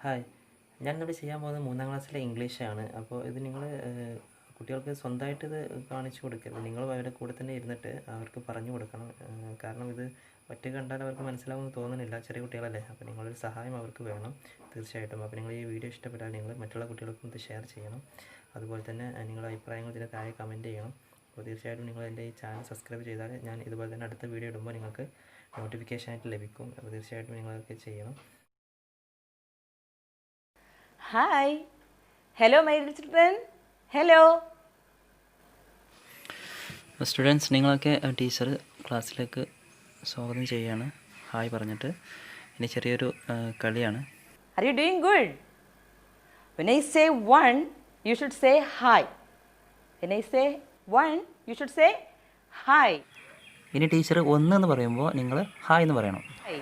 Hi, ഞാനിന്നിവിടെ ചെയ്യാൻ പോകുന്നത് 3-ാം ക്ലാസ്സിലെ ഇംഗ്ലീഷാണ്. അപ്പോൾ ഇത് നിങ്ങൾ കുട്ടികൾക്ക് സ്വന്തമായിട്ട് ഇത് കാണിച്ചു കൊടുക്കരുത്. നിങ്ങളും അവരുടെ കൂടെ തന്നെ ഇരുന്നിട്ട് അവർക്ക് പറഞ്ഞു കൊടുക്കണം. കാരണം ഇത് ഒറ്റ കണ്ടാൽ അവർക്ക് മനസ്സിലാവുമെന്ന് തോന്നുന്നില്ല, ചെറിയ കുട്ടികളല്ലേ. അപ്പോൾ നിങ്ങളൊരു സഹായം അവർക്ക് വേണം തീർച്ചയായിട്ടും. അപ്പോൾ നിങ്ങൾ ഈ വീഡിയോ ഇഷ്ടപ്പെട്ടാൽ നിങ്ങൾ മറ്റുള്ള കുട്ടികൾക്കും ഇത് ഷെയർ ചെയ്യണം. അതുപോലെ തന്നെ നിങ്ങളുടെ അഭിപ്രായങ്ങൾ ഇതിന് താഴെ കമൻറ്റ് ചെയ്യണം. അപ്പോൾ തീർച്ചയായിട്ടും നിങ്ങൾ എൻ്റെ ഈ ചാനൽ സബ്സ്ക്രൈബ് ചെയ്താൽ ഞാൻ ഇതുപോലെ തന്നെ അടുത്ത വീഡിയോ ഇടുമ്പോൾ നിങ്ങൾക്ക് നോട്ടിഫിക്കേഷനായിട്ട് ലഭിക്കും. അപ്പോൾ തീർച്ചയായിട്ടും നിങ്ങളതൊക്കെ ചെയ്യണം. Hi. Hello, my little children. Hello. Students, നിങ്ങളൊക്കെ ടീച്ചർ ക്ലാസ്സിലേക്ക് സ്വാഗതം ചെയ്യുകയാണ് ഹായ് പറഞ്ഞിട്ട്. ഇനി ചെറിയൊരു കളിയാണ്. Are you doing good? When I say one, you should say hi. When I say one, you should say hi. ഇനി ടീച്ചർ 1 എന്ന് പറയുമ്പോൾ നിങ്ങൾ ഹായ് എന്ന് പറയണം. Hi.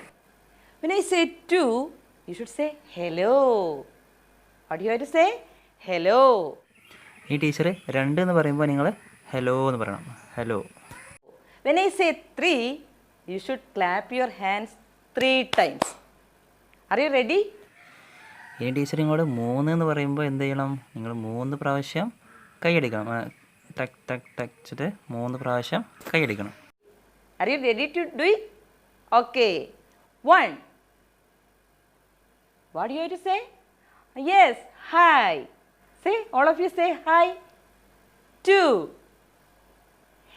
When I say two, you should say hello. What do you have to say? Hello. ഈ teacher 2 എന്ന് പറയുമ്പോൾ നിങ്ങൾ ഹലോ എന്ന് പറയണം. Hello. When I say three, you should clap your hands 3 times. Are you ready? ഇനി teacher നിങ്ങളോട് 3 എന്ന് പറയുമ്പോൾ എന്ത് ചെയ്യണം? നിങ്ങൾ 3 പ്രാവശ്യം കൈയടിക്കണം. ടക്ക് ടക്ക് ടക്ക് വെച്ചിട്ട് 3 പ്രാവശ്യം കൈയടിക്കണം. Are you ready to do it? Okay. 1. What do you have to say? Yes, hi. Say, all of you say hi. 2.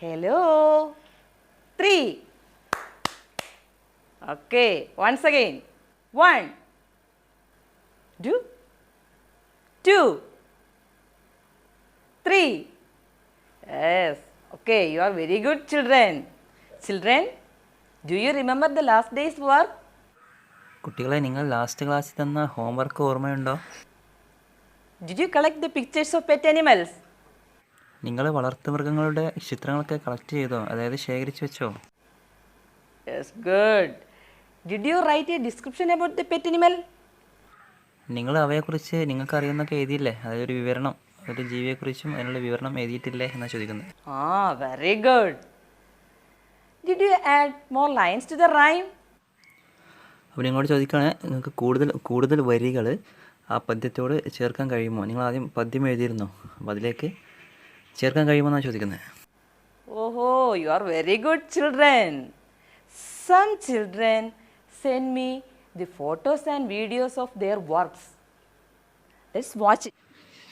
Hello. 3. Okay, once again. 1. Do. 2. 3. Yes. Okay, you are very good children. Children, do you remember the last day's work? കുട്ടികളെ, നിങ്ങൾ last ക്ലാസ്സിൽ തന്ന homework ഓർമ്മയുണ്ടോ? Did you collect the pictures of pet animals? നിങ്ങൾ വളർത്തുമൃഗങ്ങളുടെ ചിത്രങ്ങളൊക്കെ collect ചെയ്തോ, അതായത് ശേഖരിച്ചു വെച്ചോ? Yes, good. Did you write a description about the pet animal? നിങ്ങൾ അവയെക്കുറിച്ച് നിങ്ങൾക്ക് അറിയുന്നൊക്കെ എഴുതിയില്ലേ? അതായത് ഒരു വിവരണം, ഒരു ജീവിയെക്കുറിച്ചും അതിനുള്ള വിവരണം എഴുതിയിട്ടില്ലേ എന്നാണ് ചോദിക്കുന്നത്. Very good. Did you add more lines to the rhyme? അപ്പോൾ നിങ്ങളോട് ചോദിക്കുകയാണ്, നിങ്ങൾക്ക് കൂടുതൽ വരികൾ ആ പദ്യത്തോട് ചേർക്കാൻ കഴിയുമോ? നിങ്ങൾ ആദ്യം പദ്യം എഴുതിയിരുന്നോ? അപ്പോൾ അതിലേക്ക് ചേർക്കാൻ കഴിയുമോ എന്നാണ് ചോദിക്കുന്നത്. Oh, you are very good children. Some children send me the photos and videos of their works. Let's watch it.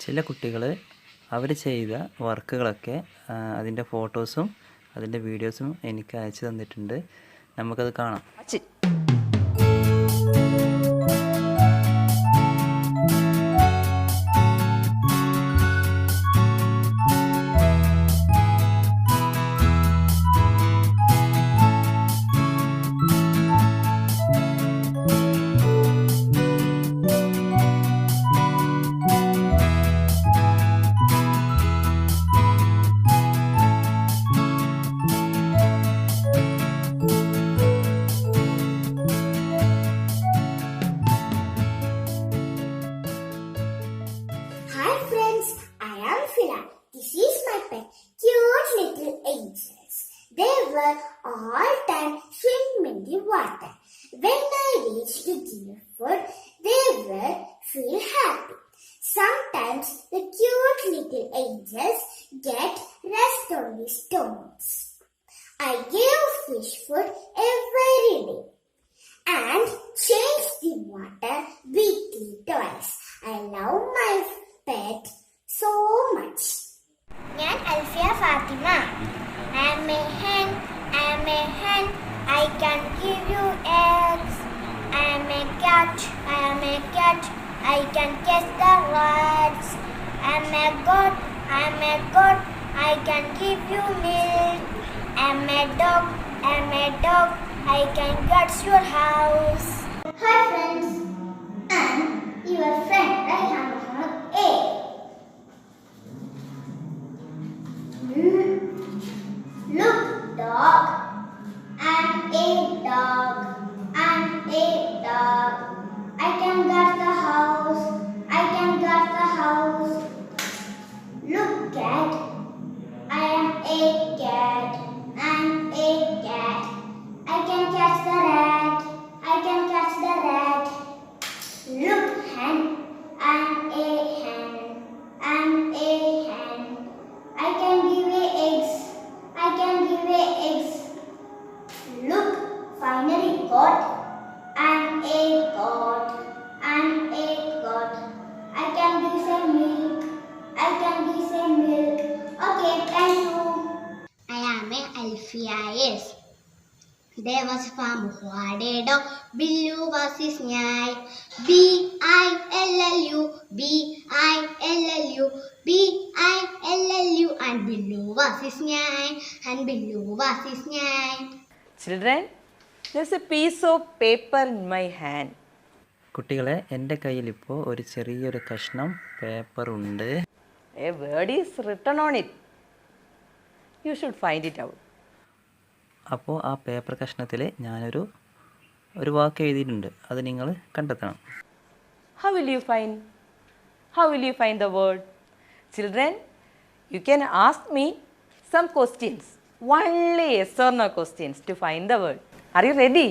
ചില കുട്ടികൾ അവർ ചെയ്ത വർക്കുകളൊക്കെ അതിൻ്റെ ഫോട്ടോസും അതിൻ്റെ വീഡിയോസും എനിക്ക് അയച്ചു തന്നിട്ടുണ്ട്. നമുക്കത് കാണാം. Watch it. Hi friends, I am Phila. This is my pet, cute little angels. They were all time swimming in the water. When I reached to give food, they were feel happy. Sometimes the cute little angels get rest on the stones. I give fish food every day and change the water weekly twice. I love my pet so much. ഞാൻ Alfiya Fathima. I am a hen. I can give you eggs. I am a cat. I can catch the rats. I am a goat. I can give you milk. I am a dog. I can guard your house. Hi friends, I'm your friend Rayhan Muhammad A. Look, dog. I'm a dog. I can guard the house. Look, cat. I am a cat. I can catch the rat. There was a farmer who had a dog. Billu was his name. Billu, Billu, Billu, and Billu was his name. And Billu was his name. Children, there's a piece of paper in my hand. കുട്ടികളെ, എൻ്റെ കയ്യിലിപ്പോൾ ഒരു ചെറിയൊരു കഷ്ണം പേപ്പറുണ്ട്. A word is written on it. You should find it out. അപ്പോൾ ആ paper കഷ്ണത്തിൽ ഞാനൊരു വാക്ക് എഴുതിയിട്ടുണ്ട്. അത് നിങ്ങൾ കണ്ടെത്തണം. How will you find? How will you find the word? Children, you can ask me some questions. Only yes or no questions to find the word. Are you ready?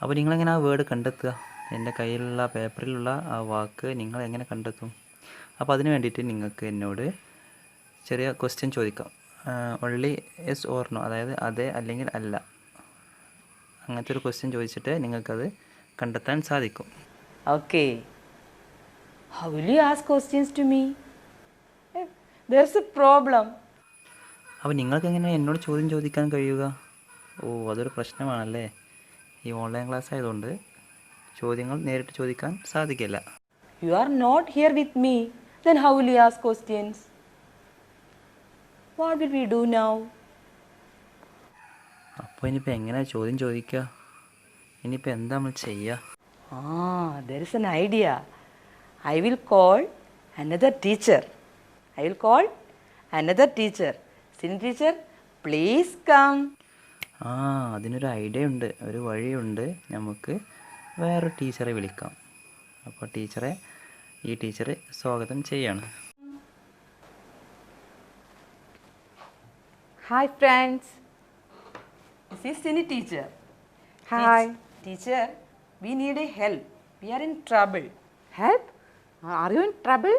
അപ്പോൾ നിങ്ങളെങ്ങനെ ആ വേർഡ് കണ്ടെത്തുക? എൻ്റെ കയ്യിലുള്ള പേപ്പറിലുള്ള ആ വാക്ക് നിങ്ങൾ എങ്ങനെ കണ്ടെത്തും? അപ്പോൾ അതിന് വേണ്ടിയിട്ട് നിങ്ങൾക്ക് എന്നോട് ചെറിയ ക്വസ്റ്റ്യൻ ചോദിക്കാം. ഓൺലി യെസ് ഓർ നോ, അതായത് അതെ അല്ലെങ്കിൽ അല്ല, അങ്ങനത്തെ ഒരു ക്വസ്റ്റ്യൻ ചോദിച്ചിട്ട് നിങ്ങൾക്കത് കണ്ടെത്താൻ സാധിക്കും. Okay. How will you ask questions to me? There's a problem. അപ്പോൾ നിങ്ങൾക്ക് എങ്ങനെ എന്നോട് ചോദ്യം ചോദിക്കാൻ കഴിയുക? ഓ, അതൊരു പ്രശ്നമാണല്ലേ. ഈ ഓൺലൈൻ ക്ലാസ് ആയതുകൊണ്ട് ചോദ്യങ്ങൾ നേരിട്ട് ചോദിക്കാൻ സാധിക്കില്ല. You are not here with me. Then how will you ask questions? What will we do now? അപ്പോൾ ഇനിയിപ്പോൾ എങ്ങനെയാണ് ചോദ്യം ചോദിക്കുക? ഇനിയിപ്പോൾ എന്താ നമ്മൾ ചെയ്യുക? There is an idea. I will call another teacher. Sin teacher, please come. അതിനൊരു ഐഡിയ ഉണ്ട്, ഒരു വഴിയുണ്ട്. നമുക്ക് വേറൊരു ടീച്ചറെ വിളിക്കാം. അപ്പോൾ ഈ ടീച്ചറെ സ്വാഗതം ചെയ്യാണ്. Hi friends. This is Sini teacher. Hi. Teacher, we need a help. We are in trouble. Help? Are you in trouble?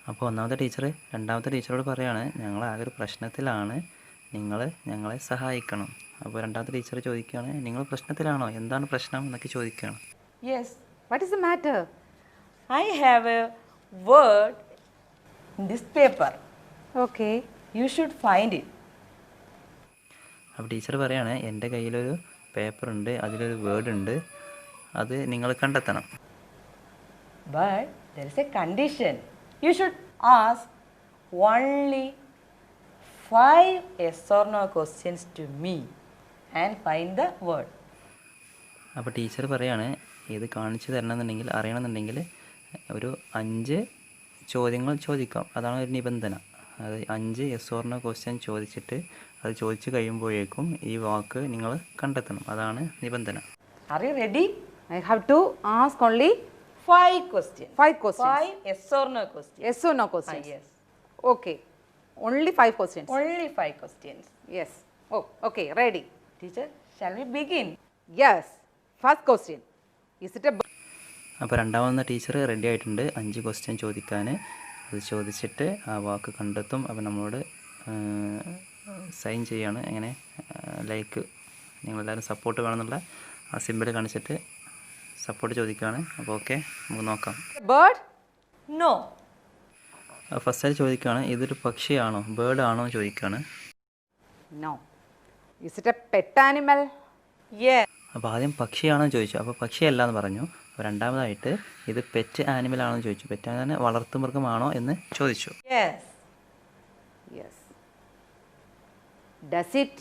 അപ്പോൾ ഒന്നാമത്തെ ടീച്ചർ രണ്ടാമത്തെ ടീച്ചറോട് പറയാണ്, ഞങ്ങളാകെ ഒരു പ്രശ്നത്തിലാണ്, നിങ്ങൾ ഞങ്ങളെ സഹായിക്കണം. അപ്പോൾ രണ്ടാമത്തെ ടീച്ചർ ചോദിക്കുകയാണ്, നിങ്ങൾ പ്രശ്നത്തിലാണോ, എന്താണ് പ്രശ്നം എന്നൊക്കെ ചോദിക്കുകയാണ്. Yes, What is the matter? I have a word in this paper. Okay. You should find it. അപ്പോൾ ടീച്ചർ പറയാണ്, എൻ്റെ കയ്യിലൊരു പേപ്പറുണ്ട്, അതിലൊരു വേർഡ് ഉണ്ട്, അത് നിങ്ങൾ കണ്ടെത്തണം. But there is a condition. You should ask only 5 yes or no questions to me and find the word. അപ്പോൾ ടീച്ചർ പറയാണ്, ഇത് കാണിച്ചു തരണമെന്നുണ്ടെങ്കിൽ, അറിയണമെന്നുണ്ടെങ്കിൽ ഒരു 5 ചോദ്യങ്ങൾ ചോദിക്കാം. അതാണ് ഒരു നിബന്ധന. അത് 5 യെസ് ഓർ നോ ക്വസ്റ്റ്യൻ ചോദിച്ചിട്ട് അത് ചോദിച്ചു കഴിയുമ്പോഴേക്കും ഈ വാക്ക് നിങ്ങൾ കണ്ടെത്തണം. അതാണ് നിബന്ധന. Are you ready? I have to ask only 5 questions. 5 questions. 5 yes or no questions. Yes or no questions? Yes. Okay. Only 5 questions. Only 5 questions. Yes. Oh, okay. Ready. Teacher, shall we begin? Yes. First question. Is it a അപ്പോൾ രണ്ടാമത്തെ teacher ready ആയിട്ടുണ്ട് 5 question ചോദിക്കാൻ. അത് ചോദിച്ചിട്ട് ആ വാക്ക് കണ്ടെത്തും. അപ്പോൾ നമ്മളോട് സൈൻ ചെയ്യാണ്, എങ്ങനെ ലൈക്ക് നിങ്ങളെല്ലാവരും സപ്പോർട്ട് വേണമെന്നുള്ള ആ സിമ്പിൾ കാണിച്ചിട്ട് സപ്പോർട്ട് ചോദിക്കുകയാണ്. അപ്പോൾ ഓക്കെ, നമുക്ക് നോക്കാം. bird? No. ഫസ്റ്റായിട്ട് ചോദിക്കുകയാണ്, ഇതൊരു പക്ഷിയാണോ, ബേർഡ് ആണോ എന്ന് ചോദിക്കുകയാണ്. No. Is it a pet animal? Yes. അപ്പോൾ ആദ്യം പക്ഷിയാണോ എന്ന് ചോദിച്ചു. അപ്പോൾ പക്ഷിയല്ല എന്ന് പറഞ്ഞു. അപ്പോൾ രണ്ടാമതായിട്ട് ഇത് പെറ്റ് ആനിമൽ ആണോ എന്ന് ചോദിച്ചു. പെറ്റ് ആനിമൽ വളർത്തുമൃഗമാണോ എന്ന് ചോദിച്ചു. Yes. Yes. Does it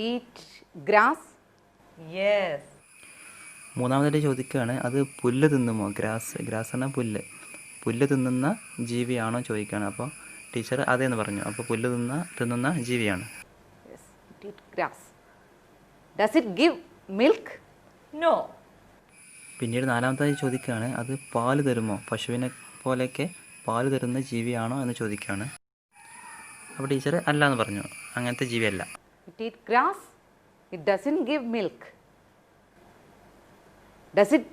eat grass? Yes. മൂന്നാമതായിട്ട് ചോദിക്കുകയാണ്, അത് പുല്ല് തിന്നുമോ, ഗ്രാസ് എന്നാൽ പുല്ല് തിന്നുന്ന ജീവിയാണോ ചോദിക്കുകയാണ്. അപ്പോൾ ടീച്ചർ അതേന്ന് പറഞ്ഞു. അപ്പോൾ പുല്ല് തിന്നുന്ന ജീവിയാണ്. Yes. It eat grass. Does it give milk? No. പിന്നീട് നാലാമതായി ചോദിക്കുകയാണ്, അത് പാല് തരുമോ, പശുവിനെ പോലെയൊക്കെ പാല് തരുന്ന ജീവിയാണോ എന്ന് ചോദിക്കുകയാണ്. അപ്പോൾ ടീച്ചർ അല്ല എന്ന് പറഞ്ഞു, അങ്ങനത്തെ ജീവിയല്ല. It eat grass. It doesn't give milk. Does it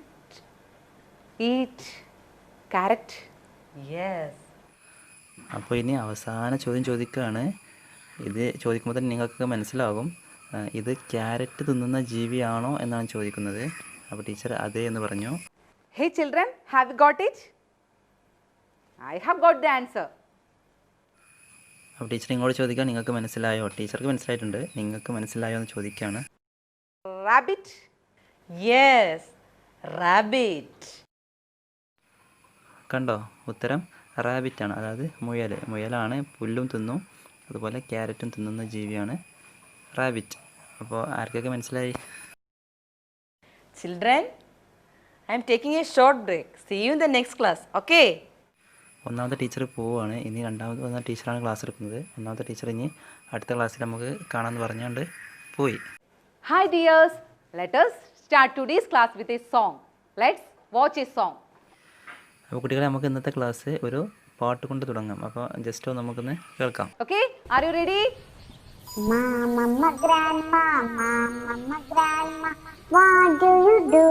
eat carrot? Yes. അപ്പോൾ ഇനി അവസാന ചോദ്യം ചോദിക്കുകയാണ്. ഇത് ചോദിക്കുമ്പോൾ തന്നെ നിങ്ങൾക്ക് മനസ്സിലാകും ഇത് ക്യാരറ്റ് തിന്നുന്ന ജീവിയാണോ എന്നാണ് ചോദിക്കുന്നത്. അപ്പോൾ ടീച്ചർ അതേ എന്ന് പറഞ്ഞു. Hey children, have you got it? I have got the answer. അപ്പോൾ ടീച്ചർ ഇങ്ങോട്ട് ചോദിക്കാൻ നിങ്ങൾക്ക് മനസ്സിലായോ, ടീച്ചർക്ക് മനസ്സിലായിട്ടുണ്ട്, നിങ്ങൾക്ക് മനസ്സിലായോ എന്ന് ചോദിക്കുകയാണ്. rabbit? Yes, rabbit. കണ്ടോ ഉത്തരം റാബിറ്റാണ്, അതായത് മുയൽ. മുയലാണ്, പുല്ലും തിന്നും അതുപോലെ ക്യാരറ്റും തിന്നുന്ന ജീവിയാണ് റാബിറ്റ്. അപ്പോൾ ആർക്കൊക്കെ മനസ്സിലായി? Children, I am taking a short break. See you in the next class. Okay? ഒന്നാമത്തെ ടീച്ചർ പോവുകയാണ്, ഇനി രണ്ടാമത് വന്ന ടീച്ചറാണ് ക്ലാസ് എടുക്കുന്നത്. ഒന്നാമത്തെ ടീച്ചർ ഇനി അടുത്ത ക്ലാസ്സിൽ നമുക്ക് കാണാമെന്ന് പറഞ്ഞുകൊണ്ട് പോയി. Hi dears, let us start today's class with a song. Let's watch a song. അപ്പോൾ കുട്ടികളെ, നമുക്ക് ഇന്നത്തെ ക്ലാസ് ഒരു പാട്ട് കൊണ്ട് തുടങ്ങാം. അപ്പോൾ ജസ്റ്റ് നമുക്കൊന്ന് കേൾക്കാം. Okay, are you ready? Mama, grandma, grandma, what do you do?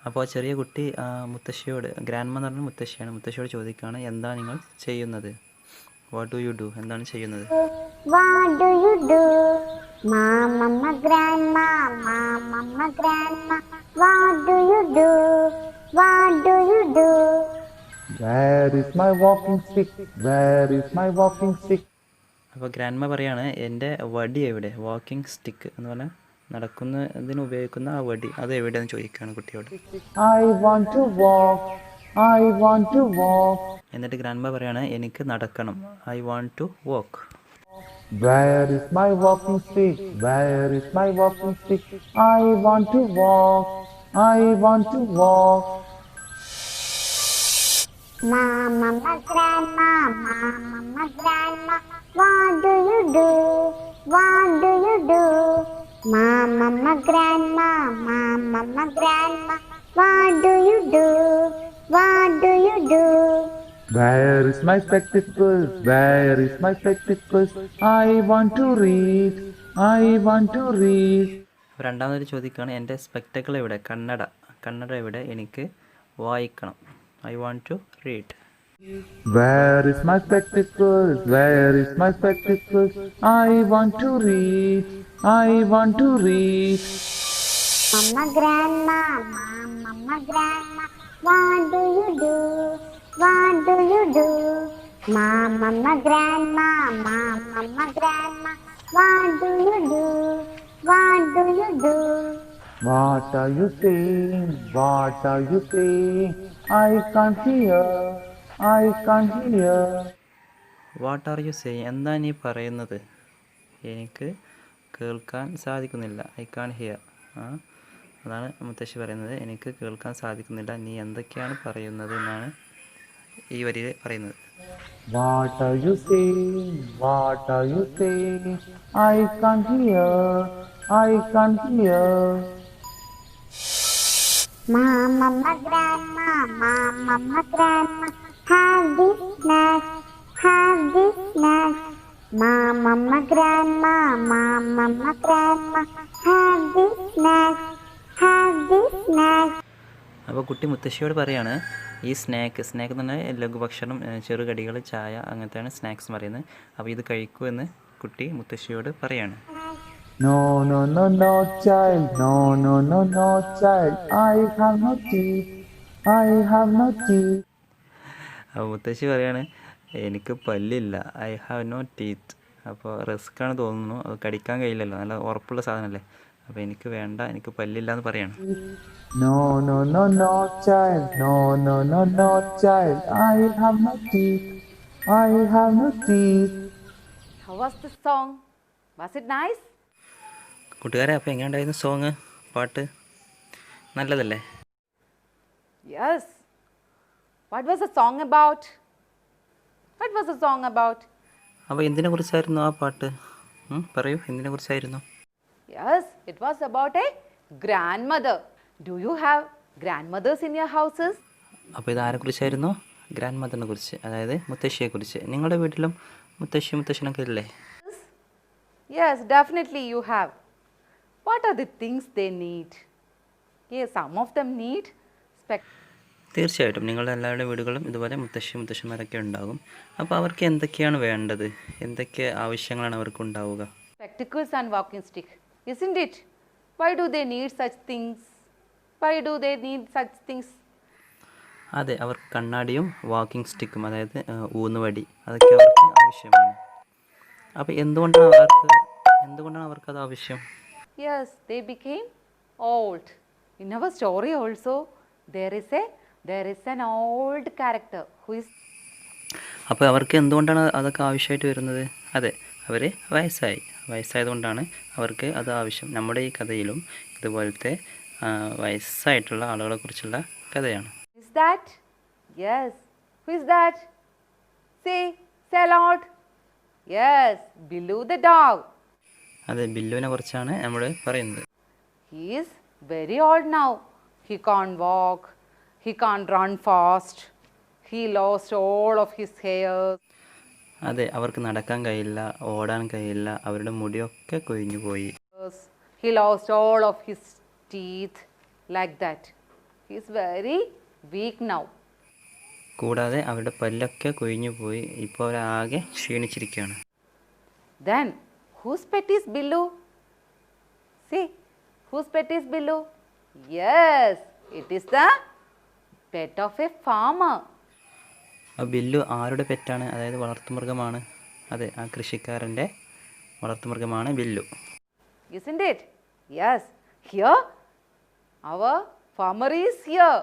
അപ്പോൾ ചെറിയ കുട്ടി മുത്തശ്ശിയോട്, ഗ്രാൻഡ്മ എന്ന് പറഞ്ഞാൽ മുത്തശ്ശിയാണ്, മുത്തശ്ശിയോട് ചോദിക്കുകയാണ്, എന്താണ് നിങ്ങൾ ചെയ്യുന്നത്? വാട്ട് ഡു യു ഡു, എന്താണ് ചെയ്യുന്നത്? What do you do? Mama, grandma, grandma, what do you do? What do you do? Where is my walking stick? Where is my walking stick? അപ്പോൾ ഗ്രാൻഡ്മ പറയാണ്, എൻ്റെ വടി എവിടെ? വാക്കിംഗ് സ്റ്റിക്ക് എന്ന് പറഞ്ഞാൽ നടക്കുന്നതിന് ഉപയോഗിക്കുന്ന ആ വടി, അത് എവിടെയെന്ന് ചോദിക്കുകയാണ് കുട്ടിയോട്. I want to walk. I want to walk. എന്നിട്ട് ഗ്രാൻഡ്മ പറയാണ്, എനിക്ക് നടക്കണം. I want to walk. Where is my walking stick? Where is my walking stick? I want to walk. I want to walk. Mama, grandma, grandma, what do you do? What do you do? Mama, grandma, grandma, what do you do? What do you do? Where is my spectacles? Where is my spectacles? I want to read. I want to read. രണ്ടാമതൊരു ചോദിക്കുകയാണ്, എൻ്റെ spectacle എവിടെ? കണ്ണട എവിടെ? എനിക്ക് വായിക്കണം. I want to read. Where is my spectacles? Where is my spectacles? I want to read. I want to read. Mama, grandma, grandma, what do you do? What do you do? Mama, grandma, grandma, what do you do? What do you do? What are you saying? What are you saying? I can't hear. I can't hear. What are you saying, എന്താ നീ പറയുന്നത്? എനിക്ക് കേൾക്കാൻ സാധിക്കുന്നില്ല. I can't hear. അതാണ് മുത്തശ്ശി പറയുന്നത്, എനിക്ക് കേൾക്കാൻ സാധിക്കുന്നില്ല, നീ എന്തൊക്കെയാണ് പറയുന്നത് എന്നാണ് ഈ വരിയിൽ പറയുന്നത്. What are you saying? What are you saying? I can't hear. I can't hear. Mama, grandma, grandma, have this snack, have this snack. Mama, grandma, grandma, have this snack, have this snack. അപ്പോൾ കുട്ടി മുത്തശ്ശിയോട് പറയാണ്, ഈ snack എന്ന് പറഞ്ഞാൽ ലഘുഭക്ഷണം, ചെറുകടികൾ, ചായ, അങ്ങനത്തെയാണ് snacks പറയുന്നത്. അപ്പോൾ ഇത് കഴിക്കൂ എന്ന് കുട്ടി മുത്തശ്ശിയോട് പറയാണ്. No, no, no, no, child. No, no, no, no, child. I have no teeth. I have no teeth. അപ്പോൾ മുത്തശ്ശി പറയാണ്, എനിക്ക് പല്ലില്ല. I have no teeth. അപ്പോൾ റിസ്ക്കാണ് തോന്നുന്നു, അത് കടിക്കാൻ കഴിയില്ലല്ലോ, നല്ല ഉറപ്പുള്ള സാധനമല്ലേ. അപ്പോൾ എനിക്ക് വേണ്ട, എനിക്ക് പല്ലില്ല എന്ന് പറയാണ്. No, no, no, no, child. No, no, no, no, child. I have no teeth. I have no teeth. How was the song? Was it nice? കൂട്ടുകാരെ, അപ്പോൾ എങ്ങനെയുണ്ടായിരുന്നു സോങ്, പാട്ട്? നല്ലതല്ലേ? Yes. What was the song about? What was the song about? അപ്പോൾ എന്തിനെ കുറിച്ചായിരുന്നു ആ പാട്ട്? പറയൂ, എന്തിനെ കുറിച്ചായിരുന്നു? Yes, it was about a grandmother. Do you have grandmothers in your houses? അപ്പോൾ ഇത് ആരെക്കുറിച്ചായിരുന്നു? ഗ്രാൻഡ് മദറിനെ കുറിച്ച്, അതായത് മുത്തശ്ശിയെക്കുറിച്ച്. നിങ്ങളുടെ വീട്ടിലും മുത്തശ്ശനൊക്കെ ഇല്ലേ? Yes, definitely you have. What are the things they need? Yes, some of them need തീർച്ചയായിട്ടും നിങ്ങളുടെ എല്ലാവരുടെ വീടുകളും ഇതുപോലെ മുത്തശ്ശന്മാരൊക്കെ ഉണ്ടാകും. അപ്പോൾ അവർക്ക് എന്തൊക്കെയാണ് വേണ്ടത്? എന്തൊക്കെ ആവശ്യങ്ങളാണ് അവർക്ക് ഉണ്ടാവുക? spectacles and walking stick, isn't it? Why do they need such things? Why do they need such things? അതെ, അവർക്ക് കണ്ണാടിയും വാക്കിംഗ് സ്റ്റിക്കും, അതായത് ഊന്നുവടി, അതൊക്കെ അവർക്ക് ആവശ്യമാണ്. അപ്പോൾ എന്തുകൊണ്ടാണ് അവർക്കത് ആവശ്യം? Yes, they became old. In our story also, there is an old character who is അപ്പോൾ അവർക്ക് എന്തുകൊണ്ടാണ് അതൊക്കെ ആവശ്യമായിട്ട് വരുന്നത്? അതെ, അവർ വയസ്സായതുകൊണ്ടാണ് അവർക്ക് അത് ആവശ്യം. നമ്മുടെ ഈ കഥയിലും ഇതുപോലത്തെ വയസ്സായിട്ടുള്ള ആളുകളെക്കുറിച്ചുള്ള കഥയാണ്. Is that? Yes. Who is that? Say aloud. Yes, Billu the dog. അതെ, ബില്ലുവിനെ കുറിച്ചാണ് നമ്മൾ പറയുന്നത്. He is very old now. He can't walk. He can't run fast. He lost all of his hair. അതെ, അവർക്ക് നടക്കാൻ കഴിയില്ല, ഓടാൻ കഴിയില്ല, അവരുടെ മുടിയൊക്കെ കൊഴിഞ്ഞു പോയി. He lost all of his teeth like that. He is very weak now. കൂടാതെ അവരുടെ പല്ലൊക്കെ കൊഴിഞ്ഞു പോയി. ഇപ്പോൾ അവരാകെ ക്ഷീണിച്ചിരിക്കുകയാണ്. Then, whose pet is Billu? See, whose pet is Billu? Yes, it is the pet of a farmer. ബില്ലു ആരുടെ പെറ്റാണ്? അതായത് വളർത്തുമൃഗമാണ്. അതെ, ആ കൃഷിക്കാരൻ്റെ വളർത്തുമൃഗമാണ് ബില്ലു. Isn't it? Yes. Here, our farmer is here.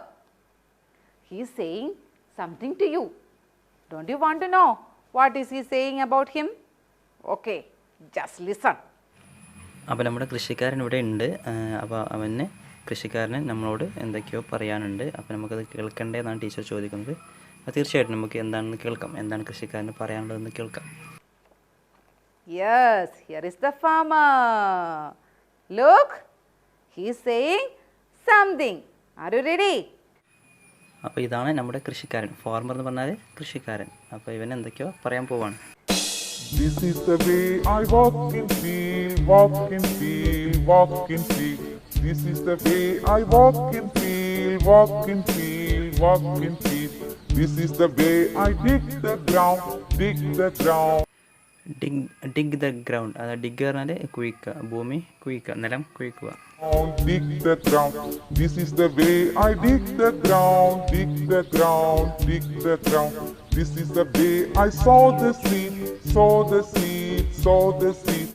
He is saying something to you. Don't you want to know what is he saying about him? Okay, just listen. അപ്പോൾ നമ്മുടെ കൃഷിക്കാരൻ ഇവിടെ ഉണ്ട്. അപ്പോൾ കൃഷിക്കാരന് നമ്മളോട് എന്തൊക്കെയോ പറയാനുണ്ട്. അപ്പോൾ നമുക്കത് കേൾക്കണ്ടേ എന്നാണ് ടീച്ചർ ചോദിക്കുന്നത്. തീർച്ചയായിട്ടും നമുക്ക് എന്താണെന്ന് കേൾക്കാം. എന്താണ് കൃഷിക്കാരന് പറയാനുള്ളതെന്ന് കേൾക്കാം. Yes, here is the farmer. Look, he is saying something. Are you ready? അപ്പോൾ ഇതാണ് നമ്മുടെ കൃഷിക്കാരൻ. ഫാർമർ എന്ന് പറഞ്ഞാൽ കൃഷിക്കാരൻ. അപ്പോൾ ഇവൻ എന്തൊക്കെയോ പറയാൻ പോവാണ്. This is the way I walk in field, walk in field, walk in field. This is the way I walk in field, walk in field, walk in field. This is the way I dig the ground, dig the ground. Dig the ground. അതായത് dig പറഞ്ഞാൽ കുഴിക്കുക, ഭൂമി കുഴിക്കുക, നിലം കുഴിക്കുക. Dig the ground. This is the way I dig the ground, dig the ground, dig the ground. This is the way I sow the seed, sow the seed, sow the seed.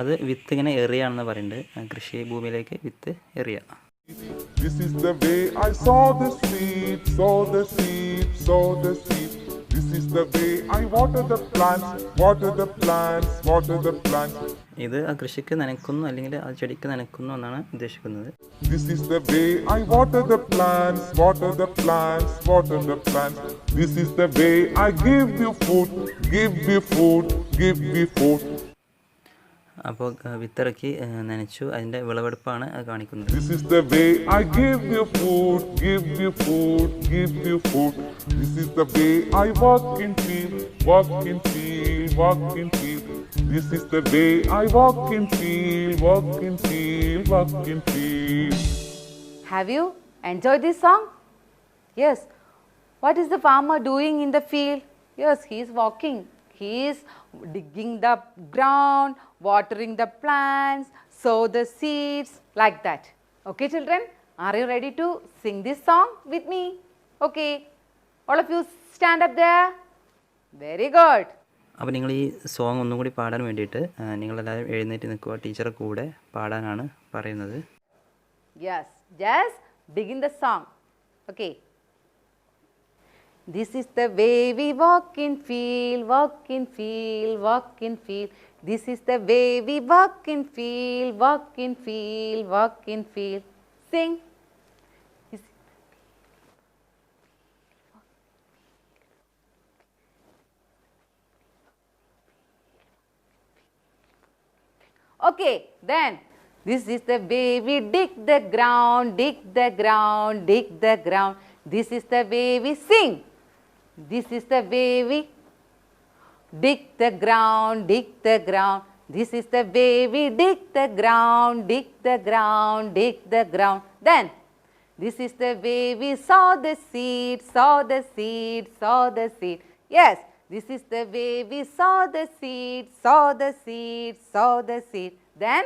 അത് വിത്ത് ഇങ്ങനെ എറിയാണെന്ന് പറയുന്നുണ്ട്. കൃഷി ഭൂമിയിലേക്ക് വിത്ത് എറിയ. This is the way I sow the seed, sow the seed, sow the seed. This is the way I water the plants, water the plants, water the plants. ഇത് ആ കൃഷിക്ക് നനയ്ക്കുന്നു അല്ലെങ്കിൽ ആ ചെടിക്ക് നനയ്ക്കുന്നു എന്നാണ് ഉദ്ദേശിക്കുന്നത്. This is the way I water the plants, water the plants, water the plants. This is the way I give you food, give you food, give you food. അപ്പോൾ വിത്തിറക്കി നനച്ചു, അതിൻ്റെ വിളവെടുപ്പാണ് കാണിക്കുന്നത്. This is the way I give you food, give you food, give you food. This is the way I walk in field, walk in field, walk in field. This is the way I walk in field, walk in field, walk in field. Have you enjoyed this song? Yes. What is the farmer doing in the field? Yes, he is walking. He is digging the ground, watering the plants, sow the seeds, like that. Okay, children? Are you ready to sing this song with me? Okay. All of you stand up there. Very good. അപ്പോൾ നിങ്ങൾ ഈ song ഒന്നും കൂടി പാടാൻ വേണ്ടിയിട്ട് നിങ്ങളെല്ലാവരും എഴുന്നേറ്റ് നിൽക്കുക. ടീച്ചറെ കൂടെ പാടാനാണ് പറയുന്നത്. Yes, just begin the song. Okay. This is the way we walk in field, walk in field, walk in field. This is the way we walk in field, walk in field, walk in field. Sing. Okay, then this is the way we dig the ground, dig the ground, dig the ground. This is the way we sing. This is the way we dig the ground, dig the ground. This is the way we dig the ground, dig the ground, dig the ground. Then this is the way we sow the seed, sow the seed, sow the seed. Yes, this is the way we sow the seed, sow the seed, sow the seed. Then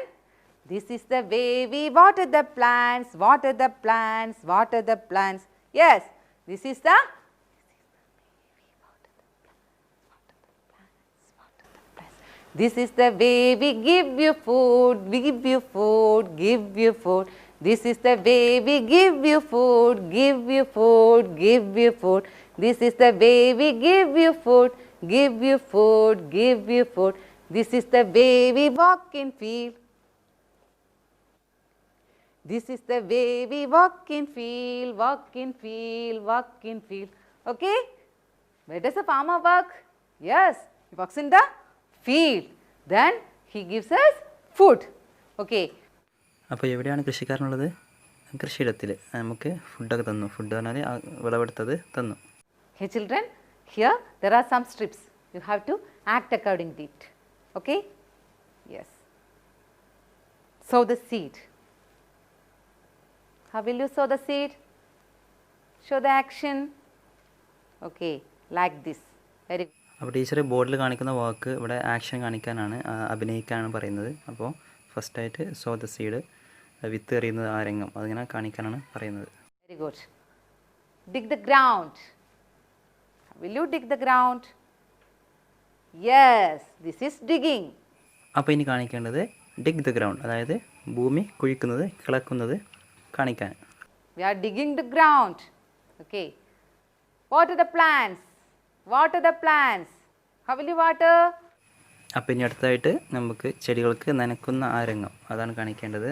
this is the way we water the plants, water the plants, water the plants. Yes, this is the This is the way we give you food, give you food, give you food. This is the way we give you food, give you food, give you food. This is the way we give you food, give you food, give you food. This is the way we walk in field. This is the way we walk in field, walk in field, walk in field. Okay? Where does a farmer work? Yes, he works in the field. Then he gives us food. Okay. അപ്പോൾ എവിടെയാണ് കൃഷിക്കാരനുള്ളത്? കൃഷിയിടത്തിൽ നമുക്ക് ഫുഡൊക്കെ തന്നു. Food പറഞ്ഞാൽ വിളവെടുത്തത് തന്നു. Hey children, here there are some strips. You have to act according to it. Okay? Yes. Sow the seed. How will you sow the seed? Show the action. Okay, like this. Very good. അപ്പോൾ teacher ബോർഡിൽ കാണിക്കുന്ന വാക്ക് ഇവിടെ action കാണിക്കാനാണ്, അഭിനയിക്കാനാണ് പറയുന്നത്. അപ്പോൾ ഫസ്റ്റായിട്ട് so the seed, വിത്ത് എറിയുന്നത് ആ രംഗം അതിങ്ങനെ കാണിക്കാനാണ് പറയുന്നത്. Very good. Dig the ground. Will you dig the ground? Yes, this is digging. അപ്പോൾ ഇനി കാണിക്കേണ്ടത് ഡിഗ് ദ ഗ്രൗണ്ട്, അതായത് ഭൂമി കുഴിക്കുന്നത്, കിളക്കുന്നത് കാണിക്കാൻ. We are digging the ground. Okay. Water the plants. Water the plants. How will you water? അപ്പോൾ ഇനി അടുത്തായിട്ട് നമുക്ക് ചെടികൾക്ക് നനക്കുന്ന ആ രംഗം അതാണ് കാണിക്കേണ്ടത്.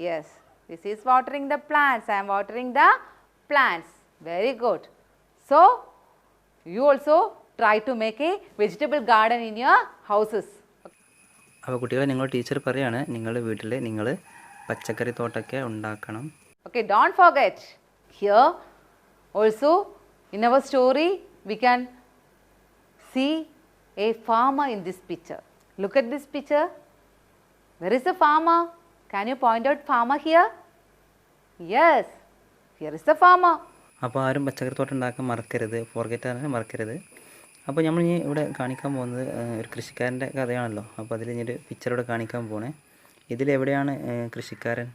Yes, this is watering the plants. I am watering the plants. Very good. So, you also try to make a vegetable garden in your houses. അപ്പോൾ കുട്ടികളെ നിങ്ങളുടെ ടീച്ചർ പറയാണ് നിങ്ങളുടെ വീട്ടിൽ നിങ്ങൾ പച്ചക്കറി തോട്ടമൊക്കെ ഉണ്ടാക്കണം. Okay, don't forget. Here also in our story we can see a farmer in this picture. Look at this picture. Where is the farmer? Can you point out farmer here? Yes, here is the farmer. അപ്പോൾ ആരും പച്ചക്കറി തോട്ടം ഉണ്ടാക്കാൻ മറക്കരുത്, forget ആകാൻ മറക്കരുത്. അപ്പോൾ നമ്മൾ ഇനി ഇവിടെ കാണിക്കാൻ പോകുന്നത് ഒരു കൃഷിക്കാരൻ്റെ കഥയാണല്ലോ. അപ്പോൾ അതിൽ ഇനി ഒരു പിക്ചർ ഇവിടെ കാണിക്കാൻ പോണേ. ഇതിലെവിടെയാണ് കൃഷിക്കാരൻ?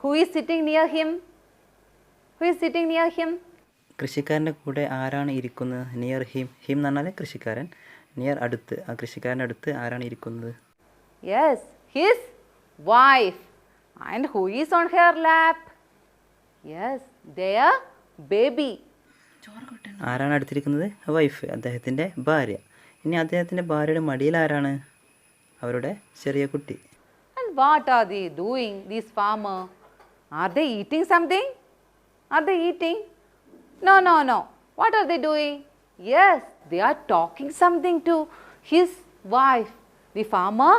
Who is sitting near him? Who is sitting near him? കൃഷിക്കാരൻ്റെ കൂടെ ആരാണ് ഇരിക്കുന്നത്? Near him. ഹിം എന്ന് പറഞ്ഞാൽ കൃഷിക്കാരൻ, നിയർ അടുത്ത്. ആ കൃഷിക്കാരൻ്റെ അടുത്ത് ആരാണ് ഇരിക്കുന്നത്? Yes, his wife. And who is on her lap? Yes, their baby. ആരാണ് അടുത്തിരിക്കുന്നത്? വൈഫ്, അദ്ദേഹത്തിൻ്റെ ഭാര്യ. ഇനി അദ്ദേഹത്തിൻ്റെ ഭാര്യയുടെ മടിയിൽ ആരാണ്? അവരുടെ ചെറിയ കുട്ടി. And what are they doing, this farmer? Are they eating something? Are they eating? No, no, no. What are they doing? Yes, they are talking something to his wife. The farmer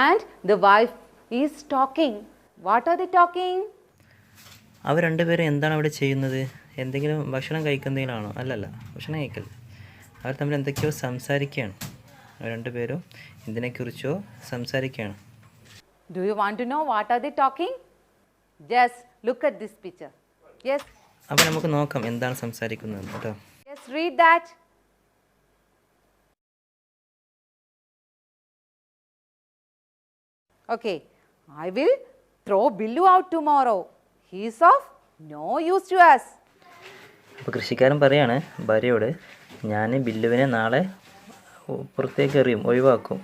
and the wife is talking. What are they talking? അവർ രണ്ടുപേരും എന്താണ് അവിടെ ചെയ്യുന്നത്? എന്തെങ്കിലും ഭക്ഷണം കഴിക്കുന്നതിലാണോ? അല്ലല്ല, ഭക്ഷണം കഴിക്കൽ. അവർ തമ്മിൽ എന്തൊക്കെയോ സംസാരിക്കുകയാണ്. അവർ രണ്ടുപേരും ഇതിനെക്കുറിച്ചോ സംസാരിക്കുകയാണ്. Do you want to know what are they talking? Just look at this picture. Yes. അപ്പോൾ നമുക്ക് നോക്കാം എന്താണ് സംസാരിക്കുന്നത് കേട്ടോ. Just read that. Okay, I will throw Billu out tomorrow. He is of no use to us. അപ്പോൾ കൃഷിക്കാരൻ പറയാണ് ഭാര്യയോട്, ഞാൻ ബില്ലുവിനെ നാളെ പുറത്തേക്ക് എറിയും, ഒഴിവാക്കും.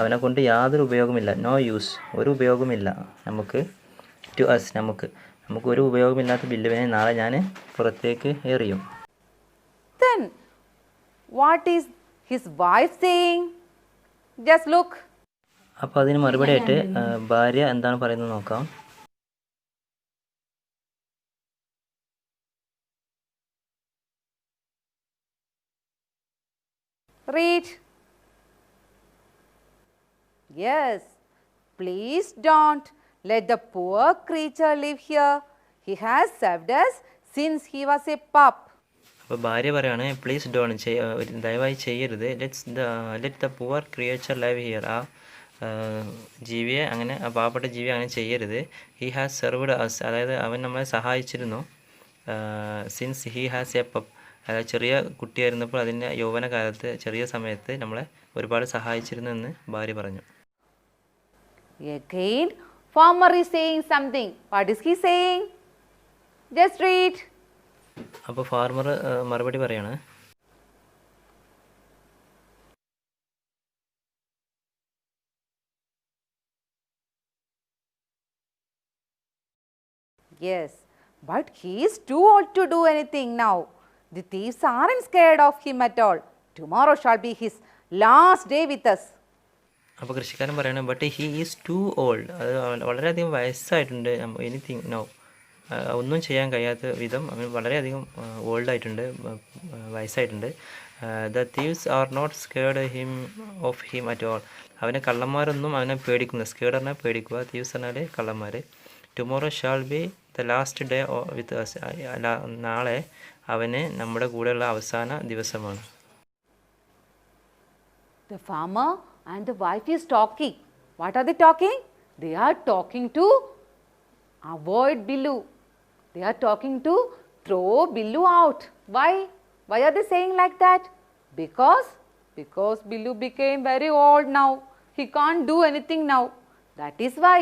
അവനെ കൊണ്ട് യാതൊരു ഉപയോഗമില്ല. നോ യൂസ്, ഒരു ഉപയോഗമില്ല നമുക്ക്. ടു അസ്, നമുക്ക് ഒരു ഉപയോഗമില്ലാത്ത ബില്ലുവിനെ നാളെ ഞാൻ പുറത്തേക്ക് എറിയും. Then what is his wife saying? Just look. അപ്പോൾ അതിന് മറുപടിയായിട്ട് ഭാര്യ എന്താണ് പറയുന്നത് നോക്കാം. Read. Yes, please don't let the poor creature live here. He has served us since he was a pup. അപ്പോൾ ഭാര്യ പറയാണ് പ്ലീസ് ഡോൺ, ദയവായി ചെയ്യരുത്. Let the poor creature live here. ആ ജീവിയെ അങ്ങനെ, ആ പാവപ്പെട്ട ജീവിയെ അങ്ങനെ ചെയ്യരുത്. ഹി ഹാസ് സെർവ്ഡ് അസ്, അതായത് അവൻ നമ്മളെ സഹായിച്ചിരുന്നു. സിൻസ് ഹി ഹാസ് എ പപ്പ്, അതായത് ചെറിയ കുട്ടിയായിരുന്നപ്പോൾ അതിൻ്റെ യൗവനകാലത്ത് ചെറിയ സമയത്ത് നമ്മളെ ഒരുപാട് സഹായിച്ചിരുന്നു എന്ന് ഭാര്യ പറഞ്ഞു. Again, farmer is saying something. What is he saying? Just read. അപ്പോൾ ഫാർമർ മറുപടി പറയാണ്. Yes, but he is too old to do anything now. The thieves aren't scared of him at all. Tomorrow shall be his last day with us. അപ്പോൾ കൃഷിക്കാരൻ പറയുന്നത് but he is too old, അത് വളരെയധികം വയസ്സായിട്ടുണ്ട്. Anything no, ഒന്നും ചെയ്യാൻ കഴിയാത്ത വിധം അവൻ വളരെയധികം ഓൾഡായിട്ടുണ്ട്, വയസ്സായിട്ടുണ്ട്. The thieves are not scared of him at all. അവനെ കള്ളന്മാരൊന്നും അവനെ പേടിക്കുന്നു. സ്കേർഡ് പറഞ്ഞാൽ പേടിക്കുക, തീവ്സ് പറഞ്ഞാൽ കള്ളന്മാർ. Tomorrow shall be the last day with us. നാളെ അവന് നമ്മുടെ കൂടെയുള്ള അവസാന ദിവസമാണ്. The farmer and the wife is talking. What are they talking? They are talking to avoid Billu. They are talking to throw Billu out. Why? Why are they saying like that? Because Billu became very old now. He can't do anything now. That is why.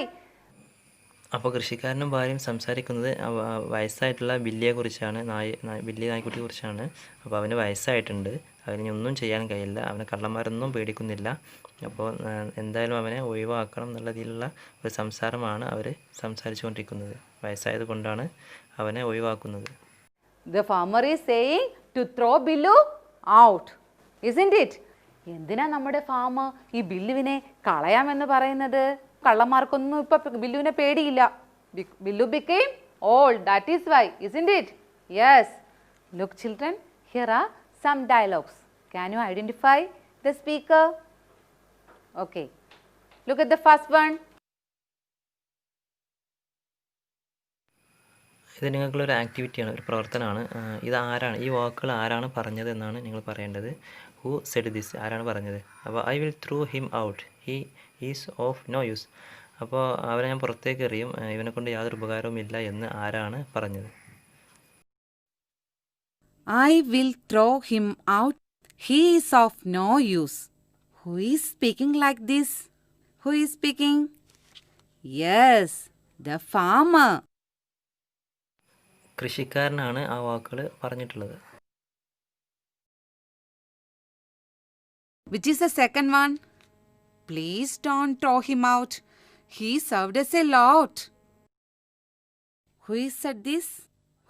അപ്പോൾ കൃഷിക്കാരനും ഭാര്യയും സംസാരിക്കുന്നത് വയസ്സായിട്ടുള്ള ബില്ലിയെക്കുറിച്ചാണ്, Billy നായ്ക്കുട്ടിയെ കുറിച്ചാണ്. അപ്പോൾ അവന് വയസ്സായിട്ടുണ്ട്, അവന് ഒന്നും ചെയ്യാൻ കഴിയില്ല, അവനെ കള്ളന്മാരൊന്നും പേടിക്കുന്നില്ല. അപ്പോൾ എന്തായാലും അവനെ ഒഴിവാക്കണം എന്നുള്ള രീതിയിലുള്ള ഒരു സംസാരമാണ് അവർ സംസാരിച്ചു കൊണ്ടിരിക്കുന്നത്. വയസ്സായത് കൊണ്ടാണ് അവനെ ഒഴിവാക്കുന്നത്. The farmer is saying to throw Billu out. Isn't it? എന്തിനാ നമ്മുടെ ഫാമർ ഈ ബില്ലുവിനെ കളയാമെന്ന് പറയുന്നത്? കള്ളന്മാർക്കൊന്നും ഇപ്പം ബില്ലുവിനെ പേടിയില്ല. Billu became old. That is why. Isn't it? Yes. Look children, here are some dialogues. Can you identify the speaker? Okay. Look at the first one. ഇത് നിങ്ങൾക്കുള്ളൊരു ആക്ടിവിറ്റിയാണ്, ഒരു പ്രവർത്തനമാണ്. ഇത് ആരാണ്, ഈ വാക്കുകൾ ആരാണ് പറഞ്ഞത് എന്നാണ് നിങ്ങൾ പറയേണ്ടത്. ഹൂ സെഡ് ദിസ്, ആരാണ് പറഞ്ഞത്. അപ്പോൾ I will throw him out, he is of no use. അപ്പോൾ അവനെ ഞാൻ പുറത്തേക്ക് എറിയും, ഇവനെ കൊണ്ട് യാതൊരു ഉപകാരവും ഇല്ല എന്ന് ആരാണ് പറഞ്ഞത്. I will throw him out. He is of no use. Who is speaking like this? Who is speaking? Yes, the farmer. കൃഷിക്കാരനാണ് ആ വാക്കുകൾ പറഞ്ഞിട്ടുള്ളത്. Which is the second one? Please don't throw him out. He served us a lot. Who said this?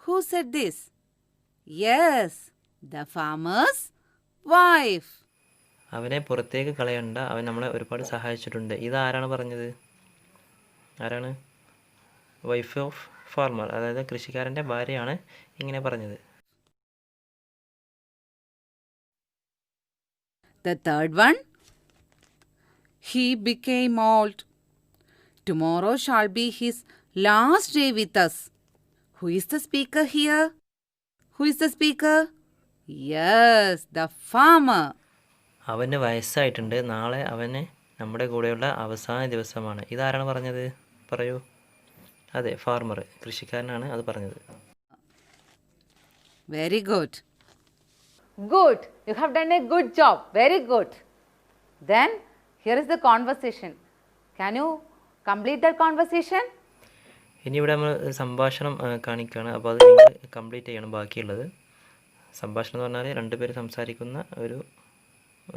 Who said this? Yes, the farmer's wife. അവനെ പുറത്തേക്ക് കളയണ്ട, അവൻ നമ്മളെ ഒരുപാട് സഹായിച്ചിട്ടുണ്ട്. ഇതാരാണ് പറഞ്ഞത്? ആരാണ്? വൈഫ് ഓഫ് ഫാർമർ, അതായത് കൃഷിക്കാരൻ്റെ ഭാര്യയാണ് ഇങ്ങനെ പറഞ്ഞത്. The third one? He became old. Tomorrow shall be his last day with us. Who is the speaker here? Who is the speaker? Yes, the farmer. അവന് വയസ്സായിട്ടുണ്ട്, നാളെ അവന് നമ്മുടെ കൂടെയുള്ള അവസാന ദിവസമാണ്. ഇതാരാണ് പറഞ്ഞത്? പറയൂ. അതെ, ഫാർമർ, കൃഷിക്കാരനാണ് അത് പറഞ്ഞത്. Very good. Good. You have done a good job. Very good. Then here is the conversation. Can you complete that conversation? ഇനി ഇവിടെ നമ്മൾ സംഭാഷണം കാണിക്കുകയാണ്. അപ്പോൾ അത് നിങ്ങൾ കംപ്ലീറ്റ് ചെയ്യണം ബാക്കിയുള്ളത്. സംഭാഷണം എന്ന് പറഞ്ഞാൽ രണ്ടുപേര് സംസാരിക്കുന്ന ഒരു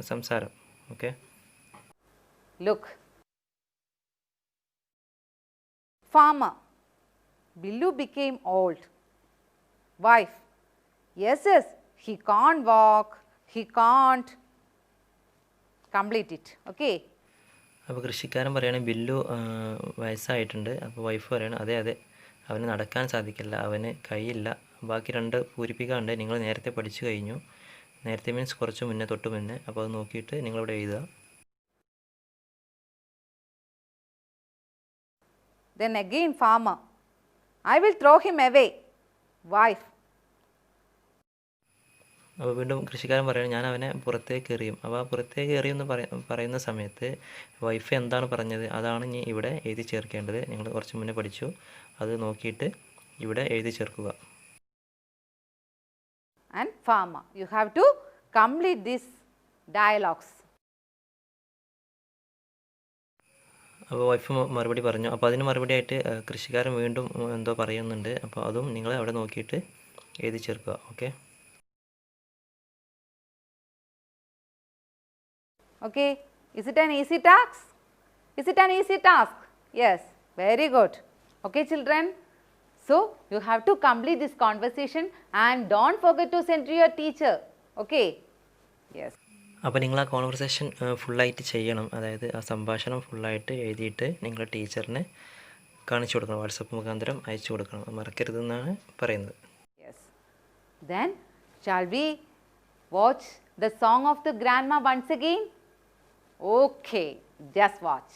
സംസാരം. Okay. Look. Farmer. Billu became old. Wife. Yes, he can't walk. He can't complete it. Okay. അപ്പോൾ കൃഷിക്കാരൻ പറയുകയാണ് ബില്ലു വയസ്സായിട്ടുണ്ട്. അപ്പോൾ വൈഫ് പറയണം അതെ അവന് നടക്കാൻ സാധിക്കില്ല, അവന് കൈയില്ല. ബാക്കി രണ്ട് പൂരിപ്പിക്കാണ്ട് നിങ്ങൾ നേരത്തെ പഠിച്ചു കഴിഞ്ഞു. നേരത്തെ മീൻസ് കുറച്ച് മുന്നേ, തൊട്ട് മുന്നേ. അപ്പോൾ അത് നോക്കിയിട്ട് നിങ്ങളിവിടെ എഴുതുക. Then again farmer. I will throw him away. Wife. അപ്പോൾ വീണ്ടും കൃഷിക്കാരൻ പറയുന്നത് ഞാൻ അവനെ പുറത്തേക്ക് എറിയും. അപ്പോൾ ആ പുറത്തേക്ക് എറിയുമെന്ന് പറയുന്ന സമയത്ത് വൈഫ് എന്താണ് പറഞ്ഞത് അതാണ് ഇനി ഇവിടെ എഴുതി ചേർക്കേണ്ടത്. നിങ്ങൾ കുറച്ച് മുന്നേ പഠിച്ചു, അത് നോക്കിയിട്ട് ഇവിടെ എഴുതി ചേർക്കുക. And farmer. You have to complete these dialogues. അപ്പോൾ വൈഫ് മറുപടി പറഞ്ഞു. അപ്പോൾ അതിന് മറുപടിയായിട്ട് കൃഷിക്കാരൻ വീണ്ടും എന്തോ പറയുന്നുണ്ട്. അപ്പോൾ അതും നിങ്ങൾ അവിടെ നോക്കിയിട്ട് എഴുതി ചേർക്കുക. Okay. Okay. Is it an easy task? Is it an easy task? Yes. Very good. Okay, children. So you have to complete this conversation and don't forget to send to your teacher. Okay? Yes. അപ്പോൾ നിങ്ങൾ ആ conversation ഫുള്ളായിട്ട് ചെയ്യണം. അതായത് ആ സംഭാഷണം ഫുള്ളായിട്ട് എഴുതിയിട്ട് നിങ്ങളുടെ ടീച്ചറിന് കാണിച്ചു കൊടുക്കണം. വാട്സപ്പ് മുഖാന്തരം അയച്ചു കൊടുക്കണം. അത് മറക്കരുതെന്നാണ് പറയുന്നത്. Yes. Then shall we watch the song of the grandma once again? Okay, just watch.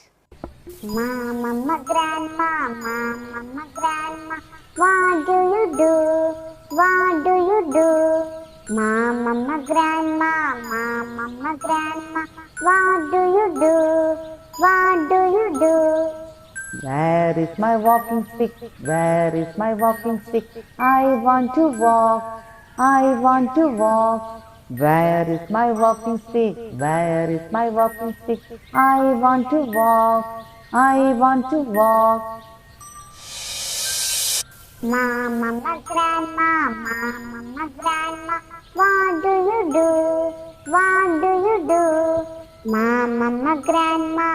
Mama, grandma, what do you do? What do you do? Mama, grandma, what do you do? What do you do? Where is my walking stick? Where is my walking stick? I want to walk. I want to walk. Where is my walking stick? Where is my walking stick? I want to walk. I want to walk. Mama, grandma, what do you do? What do you do? Mama, grandma,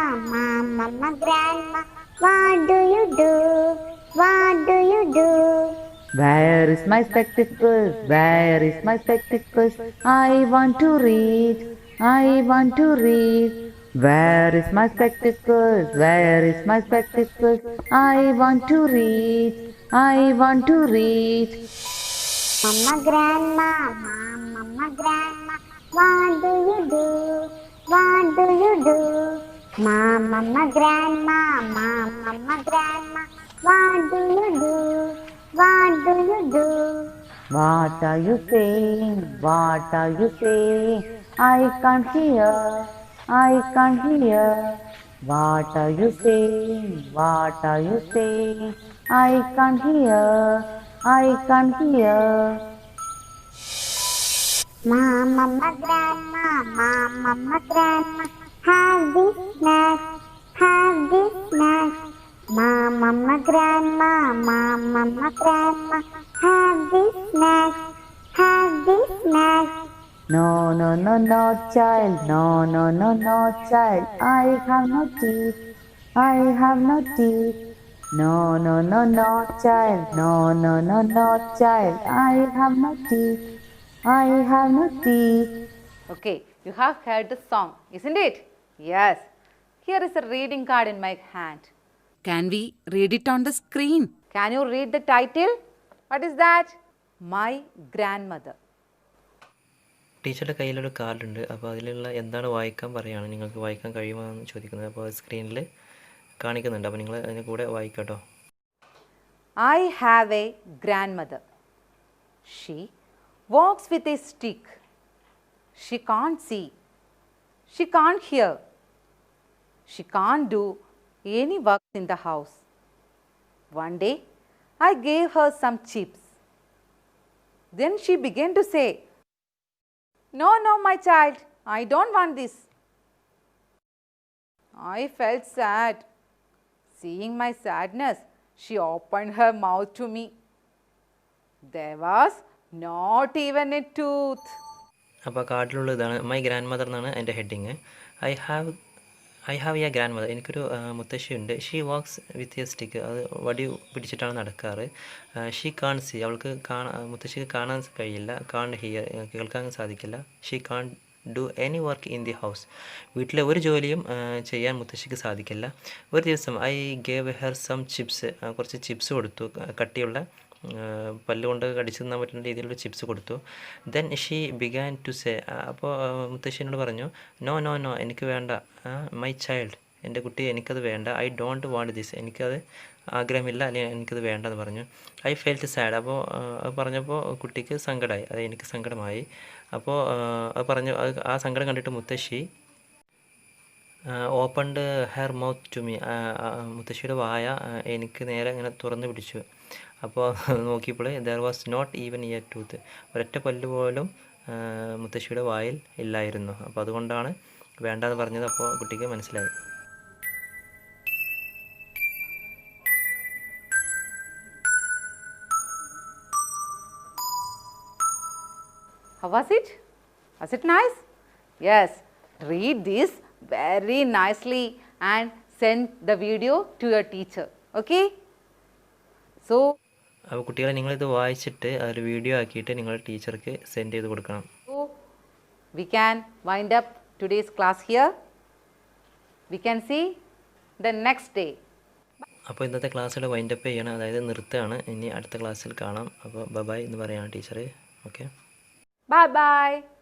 what do you do? What do you do? Where is my spectacles? Where is my spectacles? I want to read. I want to read. Where is my spectacles? Where is my spectacles? I want to read. I want to read. Mama, grandma, what do you do? What do you do? Mama, grandma, what do you do? What do you do? What are you saying? What are you saying? I can't hear. I can't hear. What are you saying? What are you saying? I can't hear. I can't hear. Mama, grandma, have this snack, have this snack. Mama, grandma, have this snack, have this snack. No, no, no, no, child. No, no, no, no, child. I have no teeth. I have no teeth. No, no, no, no, child. No, no, no, no, child. I have no teeth. I have no teeth. Okay, you have heard the song, isn't it? Yes. Here is a reading card in my hand. Can we read it on the screen? Can you read the title? What is that? My grandmother. ടീച്ചറുടെ കയ്യിലൊരു കാർഡുണ്ട്. അപ്പോൾ അതിലുള്ള എന്താണ് വായിക്കാൻ പറയുകയാണ്. നിങ്ങൾക്ക് വായിക്കാൻ കഴിയുമോ എന്ന് ചോദിക്കുന്നത്. അപ്പോൾ സ്ക്രീനിൽ കാണിക്കുന്നുണ്ട്. അപ്പോൾ നിങ്ങൾ അതിന് കൂടെ വായിക്കാട്ടോ. I have a grandmother. She walks with a stick. She can't see. She can't hear. She can't do any work in the house. One day, I gave her some chips. Then she began to say, "No, no, my child, I don't want this." I felt sad. Seeing my sadness, she opened her mouth to me. There was not even a tooth. അപ്പോൾ കാർഡിലുള്ള ഇതാണ്. My grand mother എന്നാണ് എൻ്റെ heading. I have a grandmother. എനിക്കൊരു മുത്തശ്ശിയുണ്ട്. She walks with a stick. അത് വടി പിടിച്ചിട്ടാണ് നടക്കാറ്. She can't see. അവൾക്ക് മുത്തശ്ശിക്ക് കാണാൻ കഴിയില്ല. Can't hear. കേൾക്കാൻ സാധിക്കില്ല. She can't do any work in the house. വീട്ടിലെ ഒരു ജോലിയും ചെയ്യാൻ മുത്തശ്ശിക്ക് സാധിക്കില്ല. ഒരു ദിവസം I gave her some chips. കുറച്ച് ചിപ്സ് കൊടുത്തു. കട്ടിയുള്ള പല്ലുകൊണ്ട് കടിച്ചു തിന്നാൻ പറ്റുന്ന രീതിയിലുള്ള ചിപ്സ് കൊടുത്തു. Then she began to say. അപ്പോൾ മുത്തശ്ശിനോട് പറഞ്ഞു, നോ നോ നോ, എനിക്ക് വേണ്ട. മൈ ചൈൽഡ്, എൻ്റെ കുട്ടി, എനിക്കത് വേണ്ട. I don't want this. എനിക്കത് ആഗ്രഹമില്ല, അല്ലെങ്കിൽ എനിക്കത് വേണ്ടെന്ന് പറഞ്ഞു. I felt sad. അപ്പോൾ അത് പറഞ്ഞപ്പോൾ കുട്ടിക്ക് സങ്കടമായി. അത് എനിക്ക് സങ്കടമായി. അപ്പോൾ അത് പറഞ്ഞു. ആ സങ്കടം കണ്ടിട്ട് മുത്തശ്ശി opened her mouth to me. മുത്തശ്ശിയുടെ വായ എനിക്ക് നേരെ ഇങ്ങനെ തുറന്നു പിടിച്ചു. അപ്പോൾ നോക്കിയപ്പോൾ there was not even a tooth. ഒരൊറ്റ പല്ല് പോലും മുത്തശ്ശിയുടെ വായിൽ ഇല്ലായിരുന്നു. അപ്പോൾ അതുകൊണ്ടാണ് വേണ്ടെന്ന് പറഞ്ഞത്. അപ്പോൾ കുട്ടിക്ക് മനസ്സിലായി. How was it? Was it nice? Yes. Read this very nicely and send the video to your teacher. Okay? So, അപ്പോൾ കുട്ടികളെ നിങ്ങളിത് വായിച്ചിട്ട് അതൊരു വീഡിയോ ആക്കിയിട്ട് നിങ്ങൾ ടീച്ചർക്ക് സെൻഡ് ചെയ്ത് കൊടുക്കണം. So, we can wind up today's class here. We can see the next day. അപ്പോൾ ഇന്നത്തെ ക്ലാസ്സിൽ വൈൻഡപ്പ് ചെയ്യണം, അതായത് നിർത്തുകയാണ്. ഇനി അടുത്ത ക്ലാസ്സിൽ കാണാം. അപ്പോൾ ബൈ എന്ന് പറയുകയാണ് ടീച്ചർ. Okay, Bye bye.